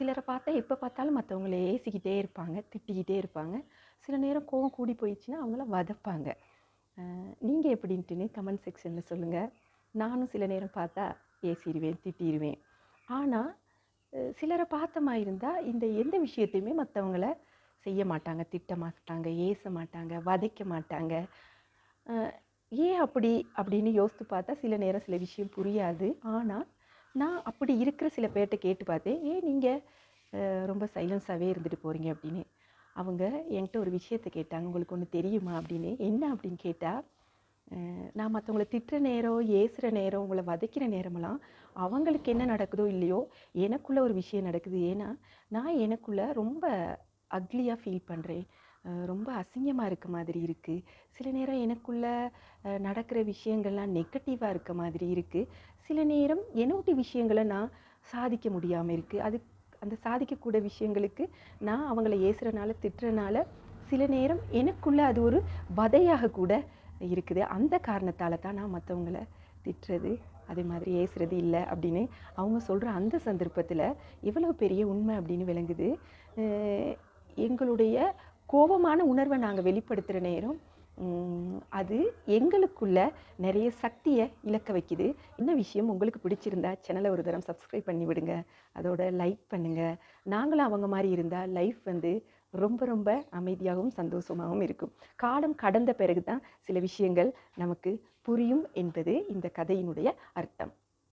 சிலரை பார்த்தா எப்போ பார்த்தாலும் மற்றவங்கள ஏசிக்கிட்டே இருப்பாங்க, திட்டிக்கிட்டே இருப்பாங்க. சில நேரம் கோவம் கூடி போயிடுச்சுன்னா அவங்கள வதப்பாங்க. நீங்கள் எப்படின்ட்டுன்னு கமெண்ட் செக்ஷனில் சொல்லுங்கள். நானும் சில நேரம் பார்த்தா ஏசிடுவேன், திட்டிடுவேன். ஆனால் சிலரை பார்த்தமா இருந்தால் இந்த எந்த விஷயத்தையுமே மற்றவங்கள செய்ய மாட்டாங்க, திட்ட மாட்டாங்க, ஏச மாட்டாங்க, வதைக்க மாட்டாங்க. ஏன் அப்படி அப்படின்னு யோசித்து பார்த்தா சில நேரம் சில விஷயம் புரியாது. ஆனால் நான் அப்படி இருக்கிற சில பேர்கிட்ட கேட்டு பார்த்தேன், ஏன் நீங்கள் ரொம்ப சைலன்ஸாகவே இருந்துட்டு போகிறீங்க அப்படின்னு. அவங்க என்கிட்ட ஒரு விஷயத்தை கேட்டாங்க, உங்களுக்கு ஒன்று தெரியுமா அப்படின்னு. என்ன அப்படின்னு கேட்டால், நான் மற்றவங்கள திட்டுற நேரம், ஏசுகிற நேரம், உங்களை வதைக்கிற நேரமெல்லாம் அவங்களுக்கு என்ன நடக்குதோ இல்லையோ எனக்குள்ளே ஒரு விஷயம் நடக்குது. ஏன்னா நான் எனக்குள்ளே ரொம்ப அக்லியாக ஃபீல் பண்ணுறேன். ரொம்ப அசிங்கமாக இருக்க மாதிரி இருக்குது. சில நேரம் எனக்குள்ளே நடக்கிற விஷயங்கள்லாம் நெகட்டிவாக இருக்க மாதிரி இருக்குது. சில நேரம் என்னோட விஷயங்களை நான் சாதிக்க முடியாமல் இருக்குது. அந்த சாதிக்கக்கூடிய விஷயங்களுக்கு நான் அவங்கள ஏசுறனால, திட்டுறனால சில நேரம் எனக்குள்ளே அது ஒரு வதையாக கூட இருக்குது. அந்த காரணத்தால் தான் நான் மற்றவங்கள திட்டுறது, அதே மாதிரி ஏசுறது இல்லை அப்படின்னு அவங்க சொல்கிற அந்த சந்தர்ப்பத்தில் எவ்வளோ பெரிய உண்மை அப்படின்னு விளங்குது. எங்களுடைய கோபமான உணர்வை நாங்கள் வெளிப்படுத்துகிற நேரம் அது எங்களுக்குள்ள நிறைய சக்தியை இழக்க வைக்குது. என்ன விஷயம் உங்களுக்கு பிடிச்சிருந்தா சேனலை ஒரு தரம் சப்ஸ்கிரைப் பண்ணி விடுங்க, அதோட லைக் பண்ணுங்கள். நாங்களும் அவங்க மாதிரி இருந்தால் லைஃப் ரொம்ப ரொம்ப அமைதியாகவும் சந்தோஷமாகவும் இருக்கும். காலம் கடந்த பிறகு தான் சில விஷயங்கள் நமக்கு புரியும் என்பது இந்த கதையினுடைய அர்த்தம்.